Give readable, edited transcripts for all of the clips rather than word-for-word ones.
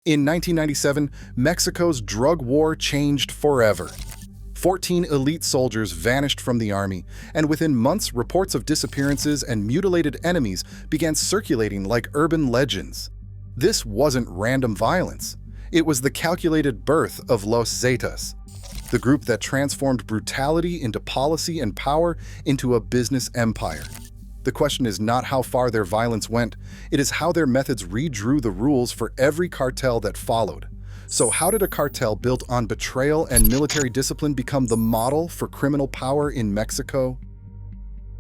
In 1997, Mexico's drug war changed forever. 14 elite soldiers vanished from the army, and within months, reports of disappearances and mutilated enemies began circulating like urban legends. This wasn't random violence. It was the calculated birth of Los Zetas, the group that transformed brutality into policy and power into a business empire. The question is not how far their violence went, it is how their methods redrew the rules for every cartel that followed. So how did a cartel built on betrayal and military discipline become the model for criminal power in Mexico?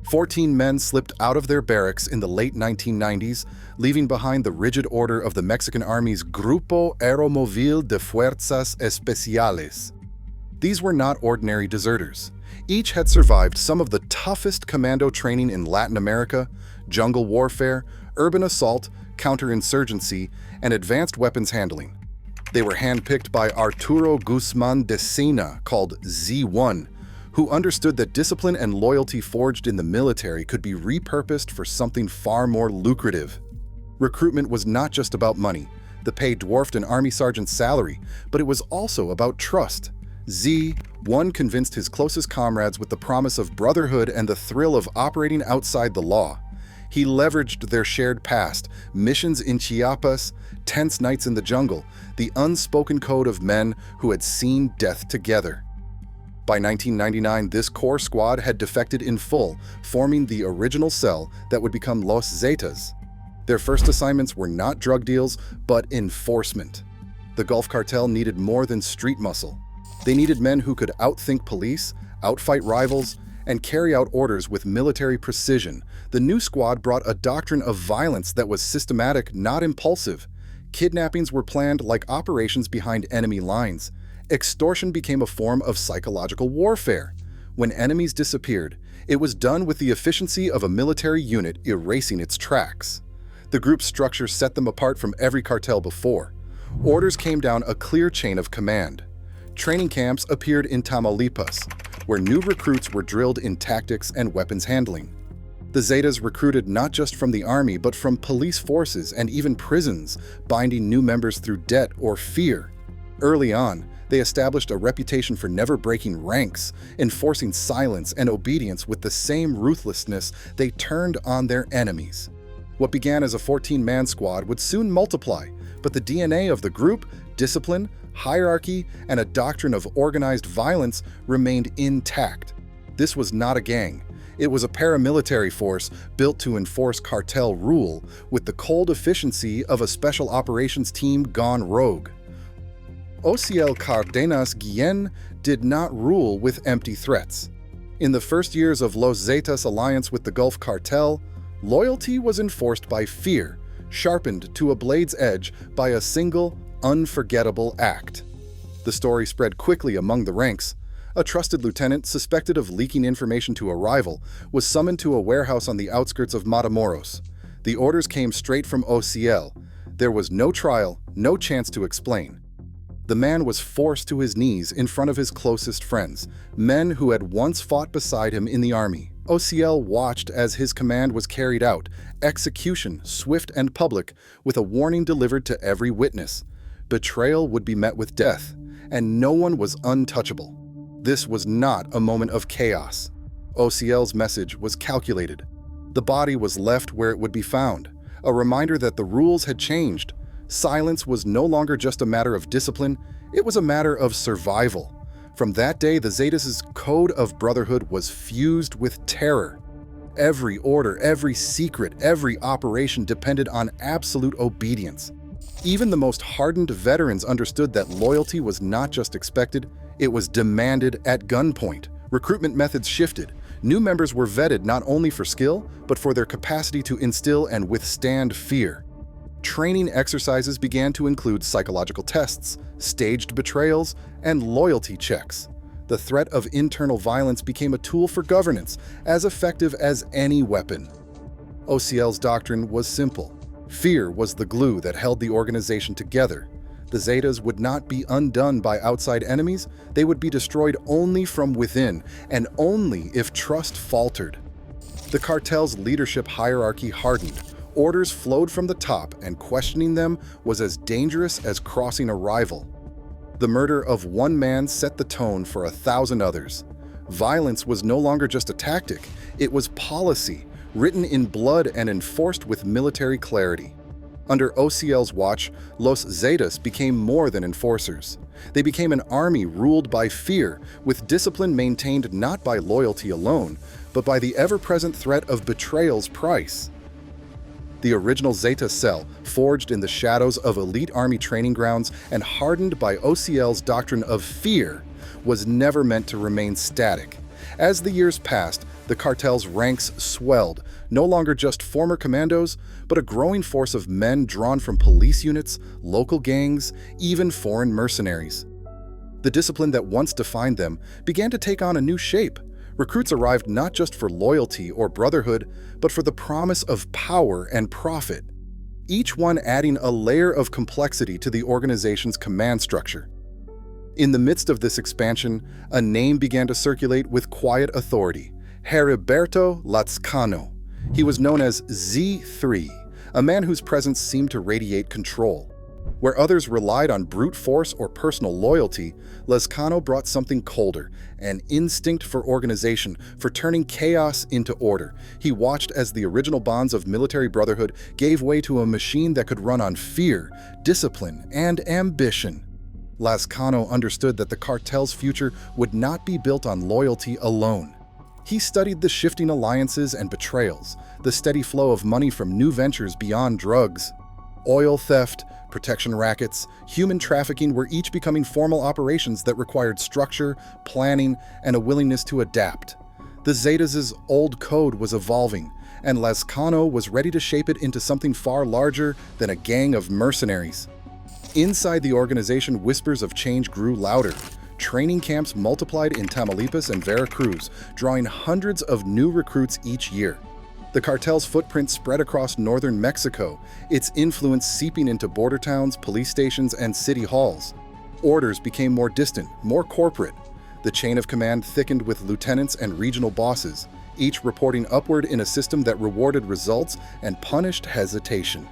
14 men slipped out of their barracks in the late 1990s, leaving behind the rigid order of the Mexican Army's Grupo Aeromóvil de Fuerzas Especiales. These were not ordinary deserters. Each had survived some of the toughest commando training in Latin America: jungle warfare, urban assault, counterinsurgency, and advanced weapons handling. They were handpicked by Arturo Guzman de Sena, called Z1, who understood that discipline and loyalty forged in the military could be repurposed for something far more lucrative. Recruitment was not just about money. The pay dwarfed an army sergeant's salary, but it was also about trust. Z1 convinced his closest comrades with the promise of brotherhood and the thrill of operating outside the law. He leveraged their shared past, missions in Chiapas, tense nights in the jungle, the unspoken code of men who had seen death together. By 1999, this core squad had defected in full, forming the original cell that would become Los Zetas. Their first assignments were not drug deals, but enforcement. The Gulf Cartel needed more than street muscle. They needed men who could outthink police, outfight rivals, and carry out orders with military precision. The new squad brought a doctrine of violence that was systematic, not impulsive. Kidnappings were planned like operations behind enemy lines. Extortion became a form of psychological warfare. When enemies disappeared, it was done with the efficiency of a military unit erasing its tracks. The group's structure set them apart from every cartel before. Orders came down a clear chain of command. Training camps appeared in Tamaulipas, where new recruits were drilled in tactics and weapons handling. The Zetas recruited not just from the army, but from police forces and even prisons, binding new members through debt or fear. Early on, they established a reputation for never breaking ranks, enforcing silence and obedience with the same ruthlessness they turned on their enemies. What began as a 14-man squad would soon multiply, but the DNA of the group, discipline, hierarchy, and a doctrine of organized violence remained intact. This was not a gang. It was a paramilitary force built to enforce cartel rule with the cold efficiency of a special operations team gone rogue. Ociel Cardenas Guillen did not rule with empty threats. In the first years of Los Zetas' alliance with the Gulf Cartel, loyalty was enforced by fear, sharpened to a blade's edge by a single, unforgettable act. The story spread quickly among the ranks. A trusted lieutenant, suspected of leaking information to a rival, was summoned to a warehouse on the outskirts of Matamoros. The orders came straight from Ociel. There was no trial, no chance to explain. The man was forced to his knees in front of his closest friends, men who had once fought beside him in the army. Ociel watched as his command was carried out, execution swift and public, with a warning delivered to every witness. Betrayal would be met with death, and no one was untouchable. This was not a moment of chaos. Ociel's message was calculated. The body was left where it would be found, a reminder that the rules had changed. Silence was no longer just a matter of discipline, it was a matter of survival. From that day, the Zetas' code of brotherhood was fused with terror. Every order, every secret, every operation depended on absolute obedience. Even the most hardened veterans understood that loyalty was not just expected, it was demanded at gunpoint. Recruitment methods shifted. New members were vetted not only for skill, but for their capacity to instill and withstand fear. Training exercises began to include psychological tests, staged betrayals, and loyalty checks. The threat of internal violence became a tool for governance, as effective as any weapon. Ociel's doctrine was simple. Fear was the glue that held the organization together. The Zetas would not be undone by outside enemies, they would be destroyed only from within, and only if trust faltered. The cartel's leadership hierarchy hardened. Orders flowed from the top, and questioning them was as dangerous as crossing a rival. The murder of one man set the tone for 1,000 others. Violence was no longer just a tactic, it was policy, written in blood and enforced with military clarity. Under OCL's watch, Los Zetas became more than enforcers. They became an army ruled by fear, with discipline maintained not by loyalty alone, but by the ever-present threat of betrayal's price. The original Zeta cell, forged in the shadows of elite army training grounds and hardened by OCL's doctrine of fear, was never meant to remain static. As the years passed, the cartel's ranks swelled, no longer just former commandos, but a growing force of men drawn from police units, local gangs, even foreign mercenaries. The discipline that once defined them began to take on a new shape. Recruits arrived not just for loyalty or brotherhood, but for the promise of power and profit, each one adding a layer of complexity to the organization's command structure. In the midst of this expansion, a name began to circulate with quiet authority: Heriberto Lazcano. He was known as Z3, a man whose presence seemed to radiate control. Where others relied on brute force or personal loyalty, Lazcano brought something colder, an instinct for organization, for turning chaos into order. He watched as the original bonds of military brotherhood gave way to a machine that could run on fear, discipline, and ambition. Lazcano understood that the cartel's future would not be built on loyalty alone. He studied the shifting alliances and betrayals, the steady flow of money from new ventures beyond drugs. Oil theft, protection rackets, human trafficking were each becoming formal operations that required structure, planning, and a willingness to adapt. The Zetas' old code was evolving, and Lazcano was ready to shape it into something far larger than a gang of mercenaries. Inside the organization, whispers of change grew louder. Training camps multiplied in Tamaulipas and Veracruz, drawing hundreds of new recruits each year. The cartel's footprint spread across northern Mexico, its influence seeping into border towns, police stations, and city halls. Orders became more distant, more corporate. The chain of command thickened with lieutenants and regional bosses, each reporting upward in a system that rewarded results and punished hesitation.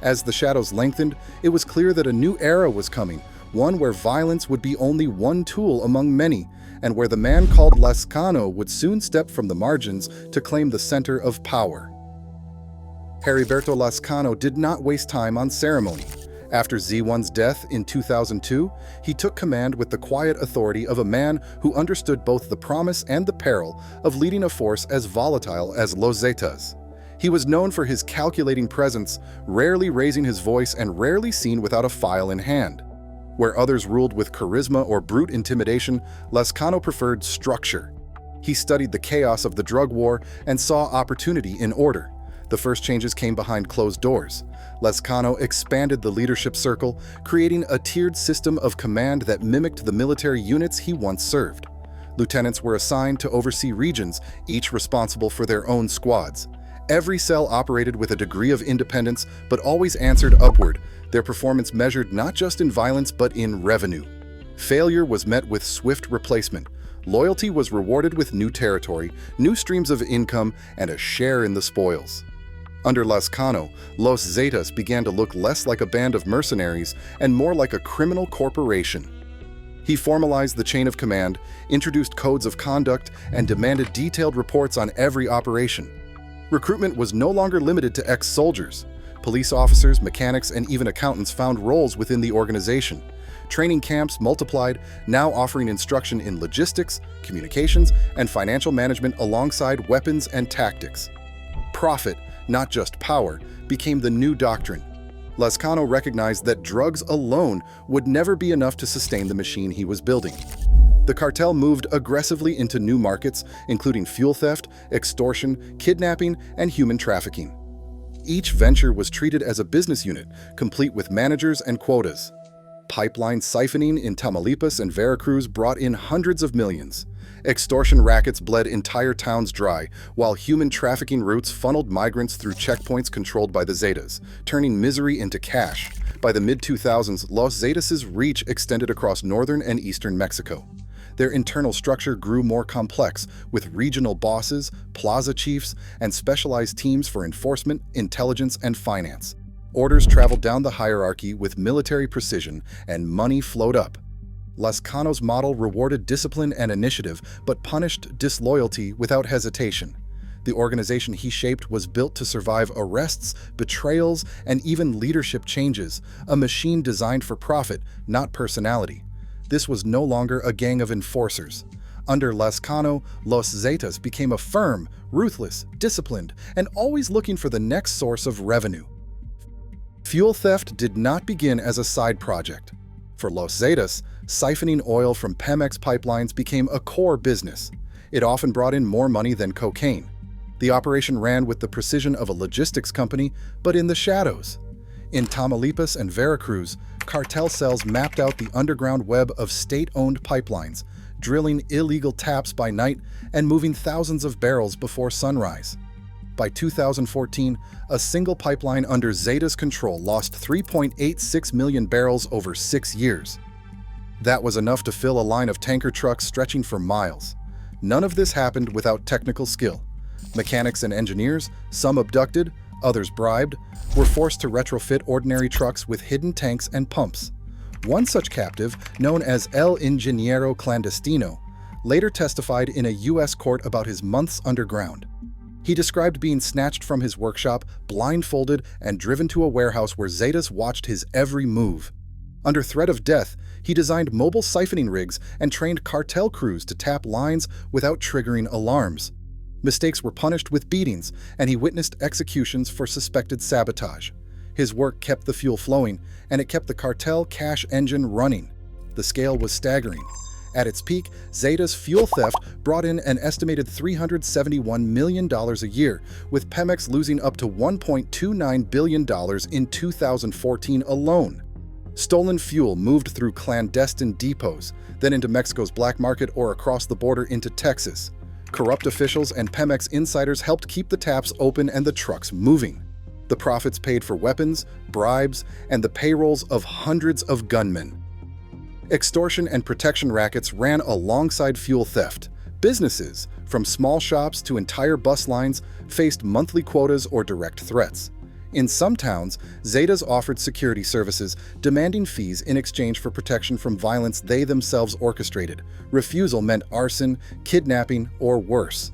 As the shadows lengthened, it was clear that a new era was coming, one where violence would be only one tool among many, and where the man called Lazcano would soon step from the margins to claim the center of power. Heriberto Lazcano did not waste time on ceremony. After Z1's death in 2002, he took command with the quiet authority of a man who understood both the promise and the peril of leading a force as volatile as Los Zetas. He was known for his calculating presence, rarely raising his voice and rarely seen without a file in hand. Where others ruled with charisma or brute intimidation, Lazcano preferred structure. He studied the chaos of the drug war and saw opportunity in order. The first changes came behind closed doors. Lazcano expanded the leadership circle, creating a tiered system of command that mimicked the military units he once served. Lieutenants were assigned to oversee regions, each responsible for their own squads. Every cell operated with a degree of independence, but always answered upward, their performance measured not just in violence but in revenue. Failure was met with swift replacement. Loyalty was rewarded with new territory, new streams of income, and a share in the spoils. Under Lazcano, Los Zetas began to look less like a band of mercenaries and more like a criminal corporation. He formalized the chain of command, introduced codes of conduct, and demanded detailed reports on every operation. Recruitment was no longer limited to ex-soldiers. Police officers, mechanics, and even accountants found roles within the organization. Training camps multiplied, now offering instruction in logistics, communications, and financial management alongside weapons and tactics. Profit, not just power, became the new doctrine. Lazcano recognized that drugs alone would never be enough to sustain the machine he was building. The cartel moved aggressively into new markets, including fuel theft, extortion, kidnapping, and human trafficking. Each venture was treated as a business unit, complete with managers and quotas. Pipeline siphoning in Tamaulipas and Veracruz brought in hundreds of millions. Extortion rackets bled entire towns dry, while human trafficking routes funneled migrants through checkpoints controlled by the Zetas, turning misery into cash. By the mid-2000s, Los Zetas' reach extended across northern and eastern Mexico. Their internal structure grew more complex, with regional bosses, plaza chiefs, and specialized teams for enforcement, intelligence, and finance. Orders traveled down the hierarchy with military precision, and money flowed up. Lazcano's model rewarded discipline and initiative, but punished disloyalty without hesitation. The organization he shaped was built to survive arrests, betrayals, and even leadership changes, a machine designed for profit, not personality. This was no longer a gang of enforcers. Under Lazcano, Los Zetas became a firm, ruthless, disciplined, and always looking for the next source of revenue. Fuel theft did not begin as a side project. For Los Zetas, siphoning oil from Pemex pipelines became a core business. It often brought in more money than cocaine. The operation ran with the precision of a logistics company, but in the shadows. In Tamaulipas and Veracruz, cartel cells mapped out the underground web of state-owned pipelines, drilling illegal taps by night and moving thousands of barrels before sunrise. By 2014, a single pipeline under Zetas' control lost 3.86 million barrels over 6 years. That was enough to fill a line of tanker trucks stretching for miles. None of this happened without technical skill. Mechanics and engineers, some abducted, others bribed, were forced to retrofit ordinary trucks with hidden tanks and pumps. One such captive, known as El Ingeniero Clandestino, later testified in a U.S. court about his months underground. He described being snatched from his workshop, blindfolded, and driven to a warehouse where Zetas watched his every move. Under threat of death, he designed mobile siphoning rigs and trained cartel crews to tap lines without triggering alarms. Mistakes were punished with beatings, and he witnessed executions for suspected sabotage. His work kept the fuel flowing, and it kept the cartel cash engine running. The scale was staggering. At its peak, Zetas' fuel theft brought in an estimated $371 million a year, with Pemex losing up to $1.29 billion in 2014 alone. Stolen fuel moved through clandestine depots, then into Mexico's black market or across the border into Texas. Corrupt officials and Pemex insiders helped keep the taps open and the trucks moving. The profits paid for weapons, bribes, and the payrolls of hundreds of gunmen. Extortion and protection rackets ran alongside fuel theft. Businesses, from small shops to entire bus lines, faced monthly quotas or direct threats. In some towns, Zetas offered security services, demanding fees in exchange for protection from violence they themselves orchestrated. Refusal meant arson, kidnapping, or worse.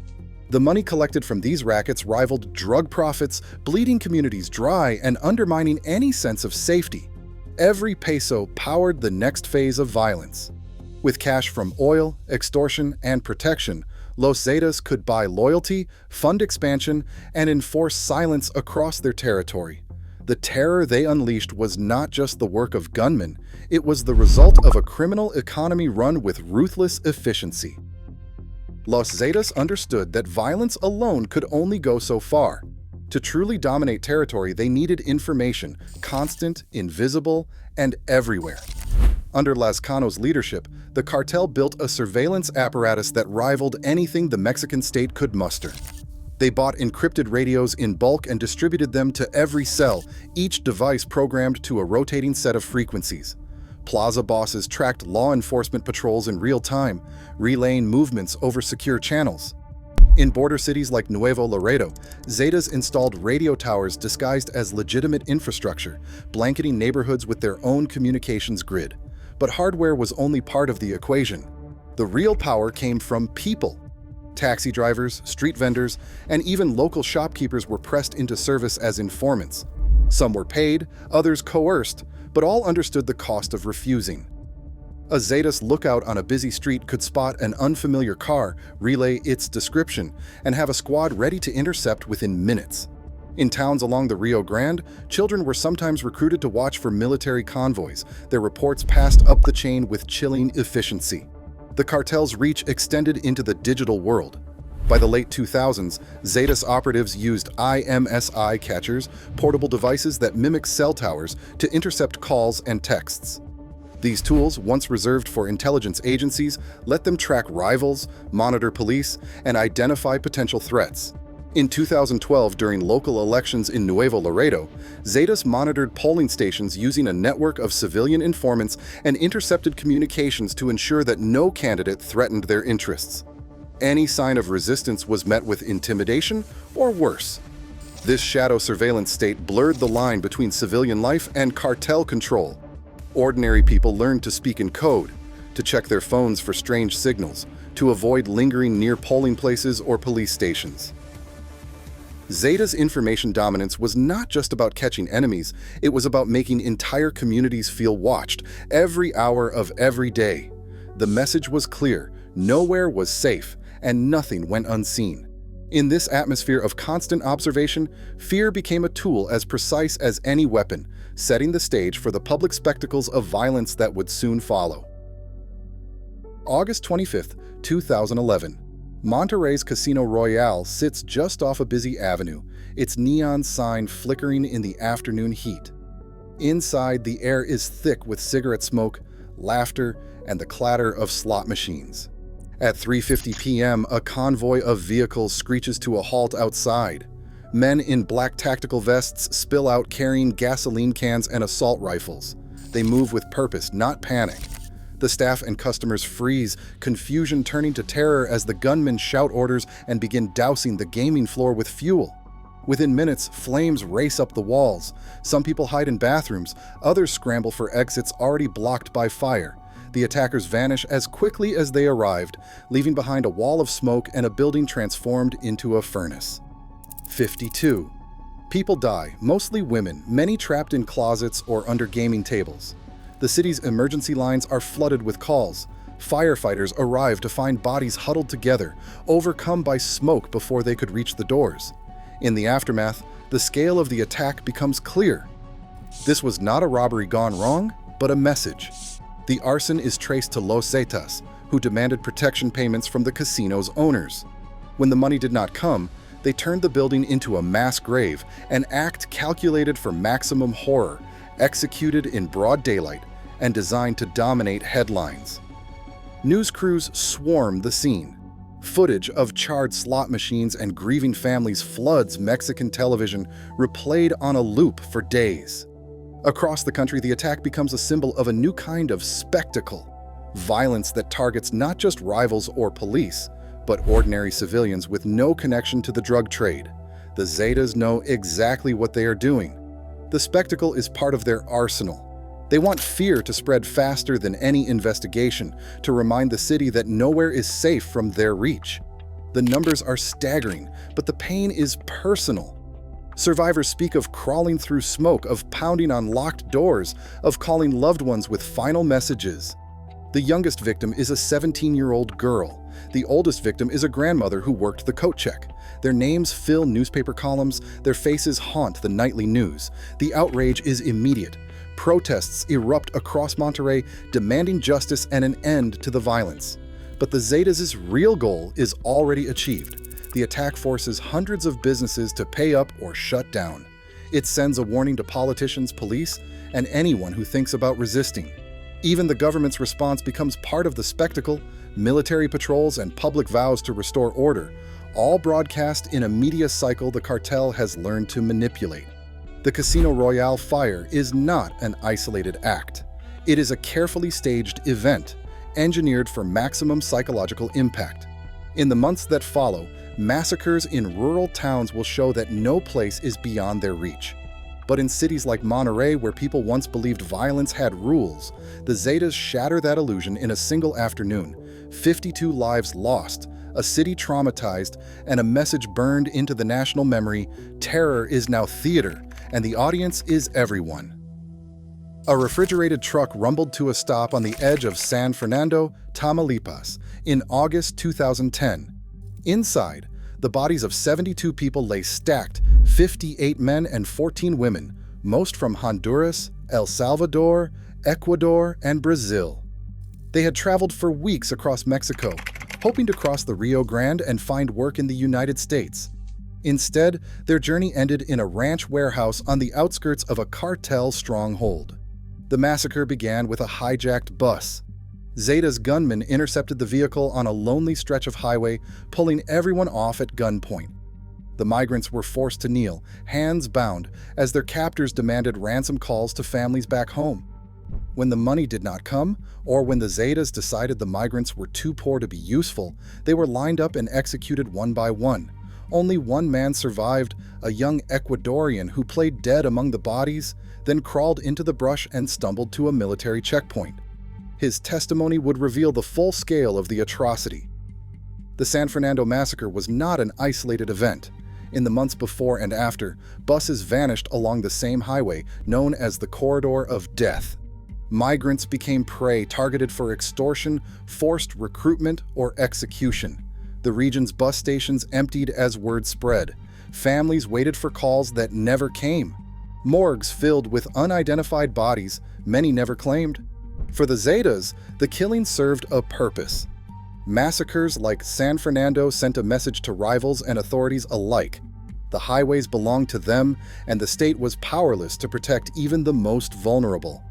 The money collected from these rackets rivaled drug profits, bleeding communities dry and undermining any sense of safety. Every peso powered the next phase of violence. With cash from oil, extortion, and protection, Los Zetas could buy loyalty, fund expansion, and enforce silence across their territory. The terror they unleashed was not just the work of gunmen, it was the result of a criminal economy run with ruthless efficiency. Los Zetas understood that violence alone could only go so far. To truly dominate territory, they needed information, constant, invisible, and everywhere. Under Lazcano's leadership, the cartel built a surveillance apparatus that rivaled anything the Mexican state could muster. They bought encrypted radios in bulk and distributed them to every cell, each device programmed to a rotating set of frequencies. Plaza bosses tracked law enforcement patrols in real time, relaying movements over secure channels. In border cities like Nuevo Laredo, Zetas installed radio towers disguised as legitimate infrastructure, blanketing neighborhoods with their own communications grid. But hardware was only part of the equation. The real power came from people. Taxi drivers, street vendors, and even local shopkeepers were pressed into service as informants. Some were paid, others coerced, but all understood the cost of refusing. A Zetas lookout on a busy street could spot an unfamiliar car, relay its description, and have a squad ready to intercept within minutes. In towns along the Rio Grande, children were sometimes recruited to watch for military convoys, their reports passed up the chain with chilling efficiency. The cartel's reach extended into the digital world. By the late 2000s, Zetas operatives used IMSI catchers, portable devices that mimic cell towers, to intercept calls and texts. These tools, once reserved for intelligence agencies, let them track rivals, monitor police, and identify potential threats. In 2012, during local elections in Nuevo Laredo, Zetas monitored polling stations using a network of civilian informants and intercepted communications to ensure that no candidate threatened their interests. Any sign of resistance was met with intimidation or worse. This shadow surveillance state blurred the line between civilian life and cartel control. Ordinary people learned to speak in code, to check their phones for strange signals, to avoid lingering near polling places or police stations. Zeta's information dominance was not just about catching enemies, it was about making entire communities feel watched every hour of every day. The message was clear: nowhere was safe, and nothing went unseen. In this atmosphere of constant observation, fear became a tool as precise as any weapon, setting the stage for the public spectacles of violence that would soon follow. August 25, 2011. Monterrey's Casino Royale sits just off a busy avenue, its neon sign flickering in the afternoon heat. Inside, the air is thick with cigarette smoke, laughter, and the clatter of slot machines. At 3:50 p.m., a convoy of vehicles screeches to a halt outside. Men in black tactical vests spill out carrying gasoline cans and assault rifles. They move with purpose, not panic. The staff and customers freeze, confusion turning to terror as the gunmen shout orders and begin dousing the gaming floor with fuel. Within minutes, flames race up the walls. Some people hide in bathrooms, others scramble for exits already blocked by fire. The attackers vanish as quickly as they arrived, leaving behind a wall of smoke and a building transformed into a furnace. 52. People die, mostly women, many trapped in closets or under gaming tables. The city's emergency lines are flooded with calls. Firefighters arrive to find bodies huddled together, overcome by smoke before they could reach the doors. In the aftermath, the scale of the attack becomes clear. This was not a robbery gone wrong, but a message. The arson is traced to Los Zetas, who demanded protection payments from the casino's owners. When the money did not come, they turned the building into a mass grave, an act calculated for maximum horror, executed in broad daylight, and designed to dominate headlines. News crews swarm the scene. Footage of charred slot machines and grieving families floods Mexican television, replayed on a loop for days. Across the country, the attack becomes a symbol of a new kind of spectacle. Violence that targets not just rivals or police, but ordinary civilians with no connection to the drug trade. The Zetas know exactly what they are doing. The spectacle is part of their arsenal. They want fear to spread faster than any investigation, to remind the city that nowhere is safe from their reach. The numbers are staggering, but the pain is personal. Survivors speak of crawling through smoke, of pounding on locked doors, of calling loved ones with final messages. The youngest victim is a 17-year-old girl. The oldest victim is a grandmother who worked the coat check. Their names fill newspaper columns, their faces haunt the nightly news. The outrage is immediate. Protests erupt across Monterrey, demanding justice and an end to the violence. But the Zetas' real goal is already achieved. The attack forces hundreds of businesses to pay up or shut down. It sends a warning to politicians, police, and anyone who thinks about resisting. Even the government's response becomes part of the spectacle: military patrols and public vows to restore order, all broadcast in a media cycle the cartel has learned to manipulate. The Casino Royale fire is not an isolated act. It is a carefully staged event, engineered for maximum psychological impact. In the months that follow, massacres in rural towns will show that no place is beyond their reach. But in cities like Monterrey, where people once believed violence had rules, the Zetas shatter that illusion in a single afternoon. 52 lives lost, a city traumatized, and a message burned into the national memory: terror is now theater, and the audience is everyone. A refrigerated truck rumbled to a stop on the edge of San Fernando, Tamaulipas, in August 2010. Inside, the bodies of 72 people lay stacked, 58 men and 14 women, most from Honduras, El Salvador, Ecuador, and Brazil. They had traveled for weeks across Mexico, hoping to cross the Rio Grande and find work in the United States. Instead, their journey ended in a ranch warehouse on the outskirts of a cartel stronghold. The massacre began with a hijacked bus. Zeta's gunmen intercepted the vehicle on a lonely stretch of highway, pulling everyone off at gunpoint. The migrants were forced to kneel, hands bound, as their captors demanded ransom calls to families back home. When the money did not come, or when the Zetas decided the migrants were too poor to be useful, they were lined up and executed one by one. Only one man survived, a young Ecuadorian who played dead among the bodies, then crawled into the brush and stumbled to a military checkpoint. His testimony would reveal the full scale of the atrocity. The San Fernando massacre was not an isolated event. In the months before and after, buses vanished along the same highway, known as the Corridor of Death. Migrants became prey targeted for extortion, forced recruitment, or execution. The region's bus stations emptied as word spread. Families waited for calls that never came. Morgues filled with unidentified bodies, many never claimed. For the Zetas, the killing served a purpose. Massacres like San Fernando sent a message to rivals and authorities alike. The highways belonged to them, and the state was powerless to protect even the most vulnerable.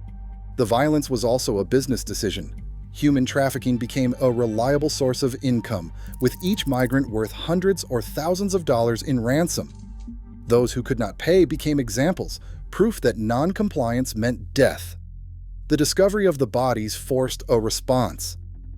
The violence was also a business decision. Human trafficking became a reliable source of income, with each migrant worth hundreds or thousands of dollars in ransom. Those who could not pay became examples, proof that non-compliance meant death. The discovery of the bodies forced a response.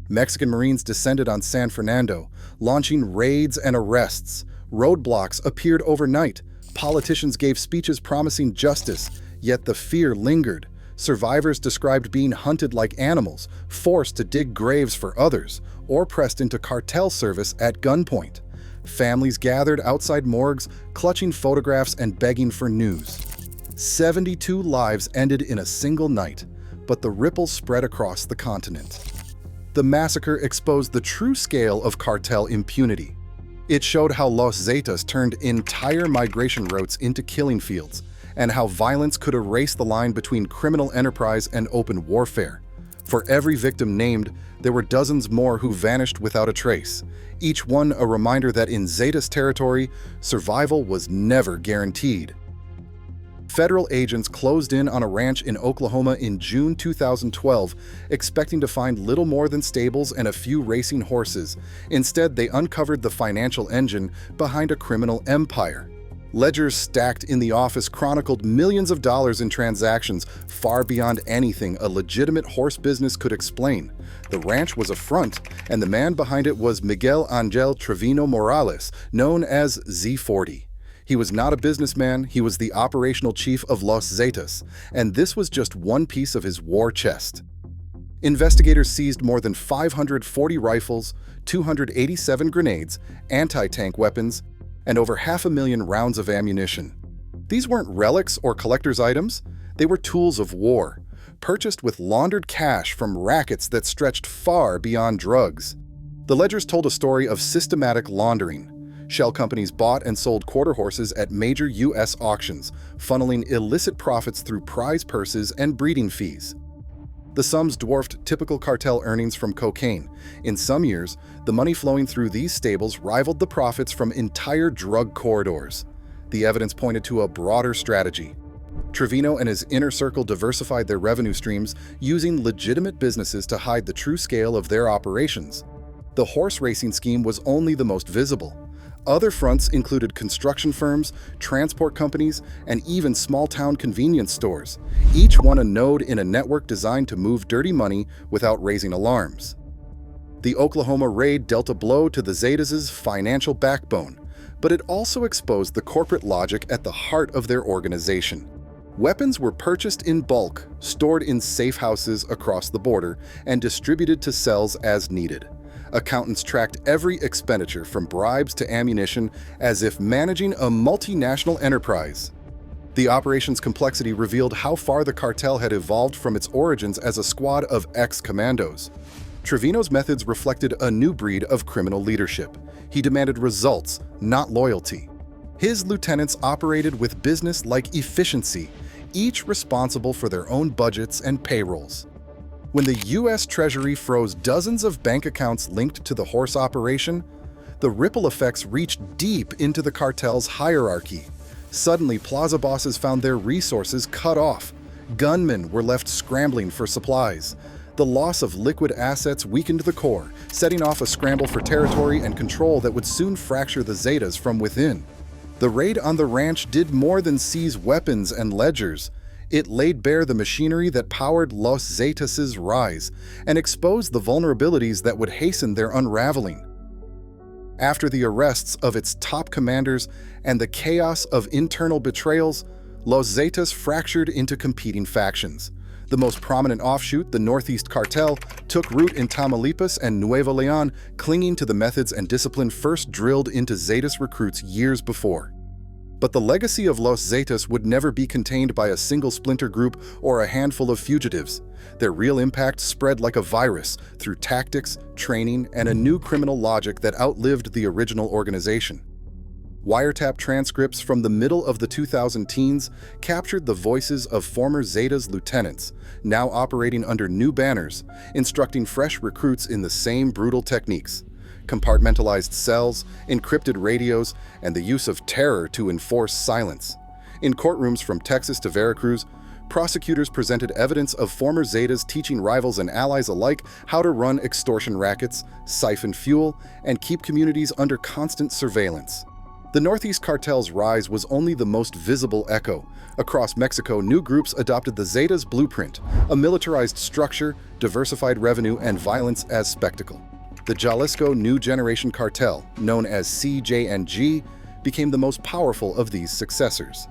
Mexican Marines descended on San Fernando, launching raids and arrests. Roadblocks appeared overnight. Politicians gave speeches promising justice, yet the fear lingered. Survivors described being hunted like animals, forced to dig graves for others, or pressed into cartel service at gunpoint. Families gathered outside morgues, clutching photographs and begging for news. 72 lives ended in a single night, but the ripples spread across the continent. The massacre exposed the true scale of cartel impunity. It showed how Los Zetas turned entire migration routes into killing fields, and how violence could erase the line between criminal enterprise and open warfare. For every victim named, there were dozens more who vanished without a trace, each one a reminder that in Zetas territory, survival was never guaranteed. Federal agents closed in on a ranch in Oklahoma in June 2012, expecting to find little more than stables and a few racing horses. Instead, they uncovered the financial engine behind a criminal empire. Ledgers stacked in the office chronicled millions of dollars in transactions, far beyond anything a legitimate horse business could explain. The ranch was a front, and the man behind it was Miguel Angel Trevino Morales, known as Z40. He was not a businessman, he was the operational chief of Los Zetas, and this was just one piece of his war chest. Investigators seized more than 540 rifles, 287 grenades, anti-tank weapons, and over 500,000 rounds of ammunition. These weren't relics or collector's items, they were tools of war, purchased with laundered cash from rackets that stretched far beyond drugs. The ledgers told a story of systematic laundering. Shell companies bought and sold quarter horses at major U.S. auctions, funneling illicit profits through prize purses and breeding fees. The sums dwarfed typical cartel earnings from cocaine. In some years, the money flowing through these stables rivaled the profits from entire drug corridors. The evidence pointed to a broader strategy. Trevino and his inner circle diversified their revenue streams, using legitimate businesses to hide the true scale of their operations. The horse racing scheme was only the most visible. Other fronts included construction firms, transport companies, and even small-town convenience stores, each one a node in a network designed to move dirty money without raising alarms. The Oklahoma raid dealt a blow to the Zetas' financial backbone, but it also exposed the corporate logic at the heart of their organization. Weapons were purchased in bulk, stored in safe houses across the border, and distributed to cells as needed. Accountants tracked every expenditure from bribes to ammunition as if managing a multinational enterprise. The operation's complexity revealed how far the cartel had evolved from its origins as a squad of ex-commandos. Trevino's methods reflected a new breed of criminal leadership. He demanded results, not loyalty. His lieutenants operated with business-like efficiency, each responsible for their own budgets and payrolls. When the U.S. Treasury froze dozens of bank accounts linked to the horse operation, the ripple effects reached deep into the cartel's hierarchy. Suddenly, plaza bosses found their resources cut off. Gunmen were left scrambling for supplies. The loss of liquid assets weakened the core, setting off a scramble for territory and control that would soon fracture the Zetas from within. The raid on the ranch did more than seize weapons and ledgers. It laid bare the machinery that powered Los Zetas' rise and exposed the vulnerabilities that would hasten their unraveling. After the arrests of its top commanders and the chaos of internal betrayals, Los Zetas fractured into competing factions. The most prominent offshoot, the Northeast Cartel, took root in Tamaulipas and Nuevo León, clinging to the methods and discipline first drilled into Zetas recruits years before. But the legacy of Los Zetas would never be contained by a single splinter group or a handful of fugitives. Their real impact spread like a virus through tactics, training, and a new criminal logic that outlived the original organization. Wiretap transcripts from the middle of the 2010s captured the voices of former Zetas lieutenants, now operating under new banners, instructing fresh recruits in the same brutal techniques. Compartmentalized cells, encrypted radios, and the use of terror to enforce silence. In courtrooms from Texas to Veracruz, prosecutors presented evidence of former Zetas teaching rivals and allies alike how to run extortion rackets, siphon fuel, and keep communities under constant surveillance. The Northeast Cartel's rise was only the most visible echo. Across Mexico, new groups adopted the Zetas blueprint, a militarized structure, diversified revenue, and violence as spectacle. The Jalisco New Generation Cartel, known as CJNG, became the most powerful of these successors.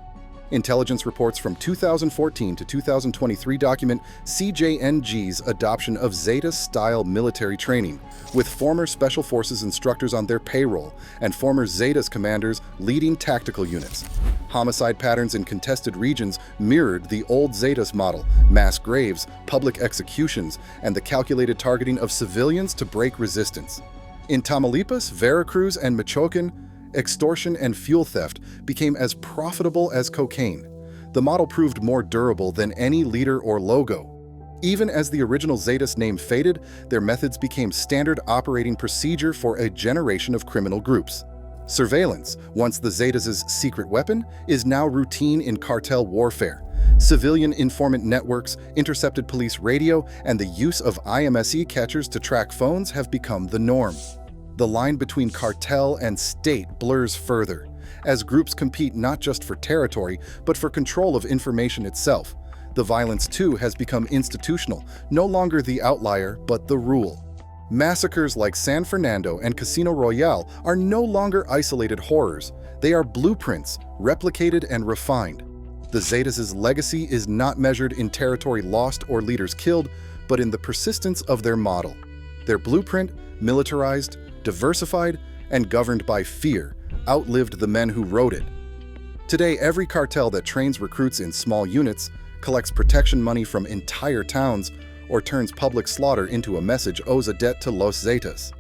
Intelligence reports from 2014 to 2023 document CJNG's adoption of Zeta-style military training, with former Special Forces instructors on their payroll and former Zetas commanders leading tactical units. Homicide patterns in contested regions mirrored the old Zetas model: mass graves, public executions, and the calculated targeting of civilians to break resistance. In Tamaulipas, Veracruz, and Michoacan, extortion and fuel theft became as profitable as cocaine. The model proved more durable than any leader or logo. Even as the original Zetas name faded, their methods became standard operating procedure for a generation of criminal groups. Surveillance, once the Zetas' secret weapon, is now routine in cartel warfare. Civilian informant networks, intercepted police radio, and the use of IMSE catchers to track phones have become the norm. The line between cartel and state blurs further, as groups compete not just for territory, but for control of information itself. The violence, too, has become institutional, no longer the outlier, but the rule. Massacres like San Fernando and Casino Royale are no longer isolated horrors. They are blueprints, replicated and refined. The Zetas' legacy is not measured in territory lost or leaders killed, but in the persistence of their model. Their blueprint, militarized, diversified, and governed by fear, outlived the men who wrote it. Today, every cartel that trains recruits in small units, collects protection money from entire towns, or turns public slaughter into a message owes a debt to Los Zetas.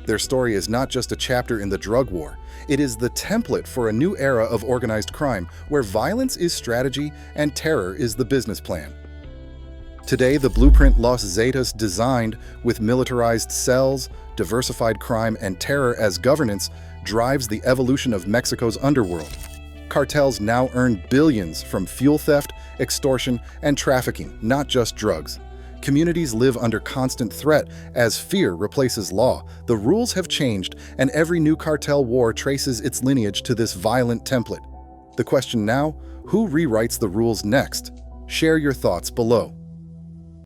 Their story is not just a chapter in the drug war, it is the template for a new era of organized crime where violence is strategy and terror is the business plan. Today, the blueprint Los Zetas designed, with militarized cells, diversified crime, and terror as governance, drives the evolution of Mexico's underworld. Cartels now earn billions from fuel theft, extortion, and trafficking, not just drugs. Communities live under constant threat as fear replaces law. The rules have changed, and every new cartel war traces its lineage to this violent template. The question now, who rewrites the rules next? Share your thoughts below.